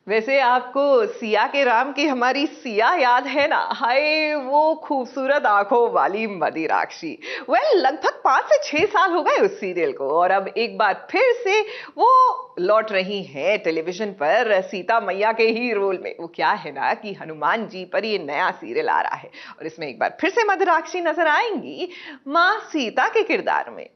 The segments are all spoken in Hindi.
वैसे आपको सिया के राम की हमारी सिया याद है ना? हाय वो खूबसूरत आंखों वाली मदिराक्षी। लगभग 5 से 6 साल हो गए उस सीरियल को और अब एक बार फिर से वो लौट रही हैं टेलीविजन पर सीता मैया के ही रोल में। वो क्या है ना कि हनुमान जी पर ये नया सीरियल आ रहा है और इसमें एक बार फिर से मदिराक्षी नजर आएंगी माँ सीता के किरदार में।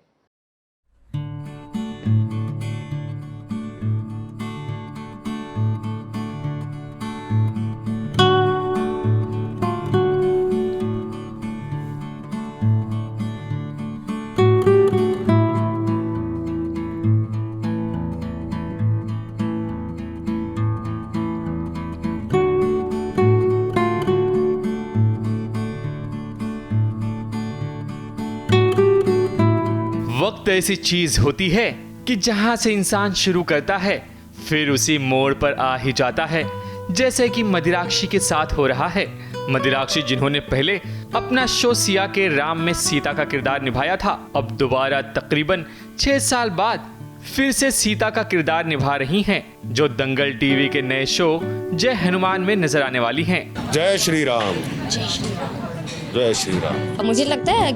वक्त ऐसी चीज होती है कि जहां से इंसान शुरू करता है फिर उसी मोड़ पर आ ही जाता है, जैसे कि मदिराक्षी के साथ हो रहा है। मदिराक्षी जिन्होंने पहले अपना शो सिया के राम में सीता का किरदार निभाया था, अब दोबारा तकरीबन 6 साल बाद फिर से सीता का किरदार निभा रही हैं, जो दंगल टीवी के नए शो जय हनुमान में नजर आने वाली हैं। जय श्री राम। जय श्री राम। जय श्री राम। मुझे लगता है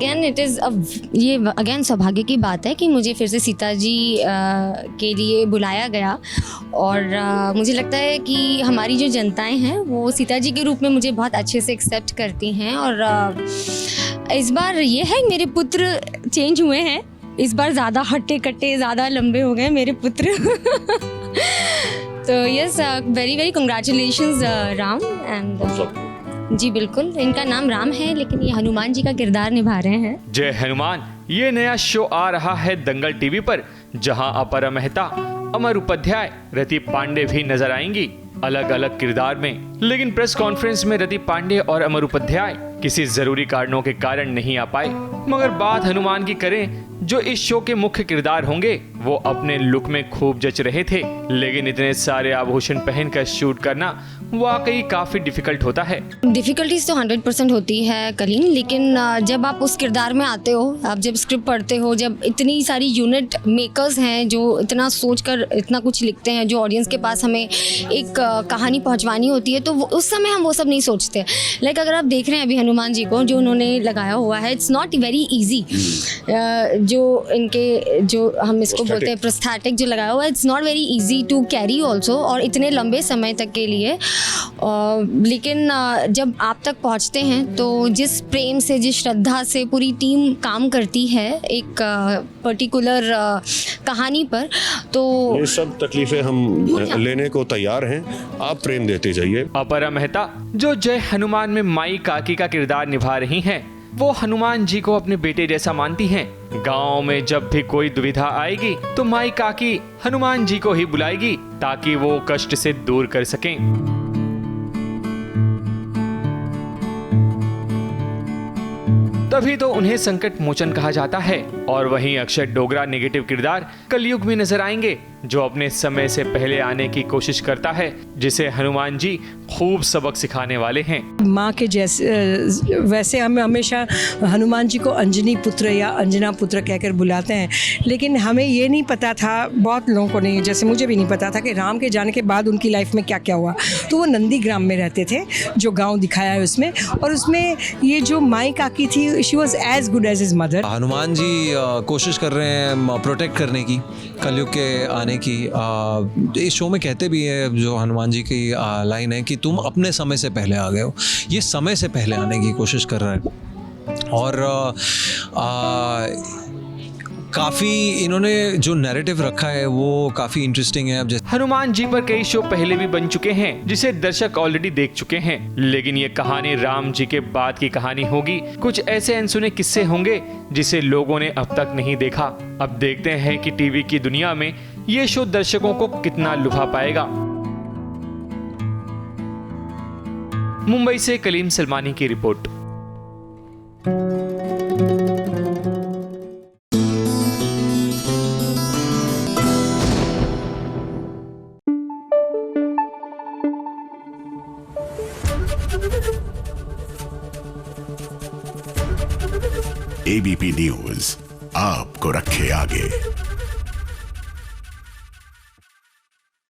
ये अगेन सौभाग्य की बात है कि मुझे फिर से सीता जी के लिए बुलाया गया और मुझे लगता है कि हमारी जो जनताएं हैं वो सीता जी के रूप में मुझे बहुत अच्छे से एक्सेप्ट करती हैं। और इस बार ये है मेरे पुत्र चेंज हुए हैं, इस बार ज़्यादा हट्टे कट्टे ज़्यादा लंबे हो गए मेरे पुत्र। तो yes, very very congratulations Ram. And जी बिल्कुल, इनका नाम राम है लेकिन ये हनुमान जी का किरदार निभा रहे हैं। जय हनुमान ये नया शो आ रहा है दंगल टीवी पर, जहां अपरा मेहता, अमर उपाध्याय, रति पांडे भी नजर आएंगी अलग अलग किरदार में। लेकिन प्रेस कॉन्फ्रेंस में रति पांडे और अमर उपाध्याय किसी जरूरी कारणों के कारण नहीं आ पाए। मगर बात हनुमान की करें, जो इस शो के मुख्य किरदार होंगे, वो अपने लुक में खूब जच रहे थे। लेकिन इतने सारे आभूषण पहनकर शूट करना वाकई काफी डिफिकल्ट होता है। डिफिकल्टीज तो 100% होती है कलीन, लेकिन जब आप उस किरदार में आते हो, आप जब स्क्रिप्ट पढ़ते हो, जब इतनी सारी यूनिट मेकर्स हैं जो इतना सोचकर इतना कुछ लिखते हैं, जो ऑडियंस के पास हमें एक कहानी पहुंचवानी होती है, तो उस समय हम वो सब नहीं सोचते। लाइक अगर आप देख रहे हैं अभी हनुमान जी को जो उन्होंने लगाया हुआ है, इट्स नॉट वेरी ईजी। जो इनके जो हम इसको बोलते हैं प्रोस्थेटिक जो लगाया हुआ है, it's not very easy to carry also, और इतने लंबे समय तक के लिए। लेकिन जब आप तक पहुंचते हैं तो जिस प्रेम से, जिस श्रद्धा से पूरी टीम काम करती है एक पर्टिकुलर कहानी पर, तो ये सब तकलीफें हम लेने को तैयार हैं, आप प्रेम देते जाइए। अपरा मेहता जो जय हनुमान में माई काकी का किरदार निभा रही हैं, वो हनुमान जी को अपने बेटे जैसा मानती हैं। गांव में जब भी कोई दुविधा आएगी तो माई काकी हनुमान जी को ही बुलाएगी ताकि वो कष्ट से दूर कर सकें। तभी तो उन्हें संकट मोचन कहा जाता है। और वहीं अक्षय डोगरा नेगेटिव किरदार कलयुग में नजर आएंगे, जो अपने समय से पहले आने की कोशिश करता है, जिसे हनुमान जी खूब सबक सिखाने वाले हैं। माँ के जैसे वैसे हम हमेशा हनुमान जी को अंजनी पुत्र या अंजना पुत्र कहकर बुलाते हैं, लेकिन हमें ये नहीं पता था, बहुत लोगों को नहीं, जैसे मुझे भी नहीं पता था कि राम के जाने के बाद उनकी लाइफ में क्या क्या हुआ। तो वो नंदीग्राम में रहते थे, जो गाँव दिखाया है उसमें, और उसमें ये जो माई काकी थी, she was as good as his mother. Hanuman ji कोशिश कर रहे हैं प्रोटेक्ट करने की, कलयुग के आने की। इस शो में कहते भी है, जो हनुमान जी की लाइन है कि तुम अपने समय से पहले आ गए हो, ये समय से पहले आने की कोशिश कर रहा है। और काफ़ी इन्होंने जो नैरेटिव रखा है वो काफ़ी इंटरेस्टिंग है। अब जैसे हनुमान जी पर कई शो पहले भी बन चुके हैं, जिसे दर्शक ऑलरेडी देख चुके हैं, लेकिन ये कहानी राम जी के बाद की कहानी होगी। कुछ ऐसे अनसुने किस्से होंगे जिसे लोगों ने अब तक नहीं देखा। अब देखते हैं कि टीवी की दुनिया में ये शो दर्शकों को कितना लुभा पाएगा। मुंबई से कलीम सलमानी की रिपोर्ट। एबीपी न्यूज आपको रखे आगे।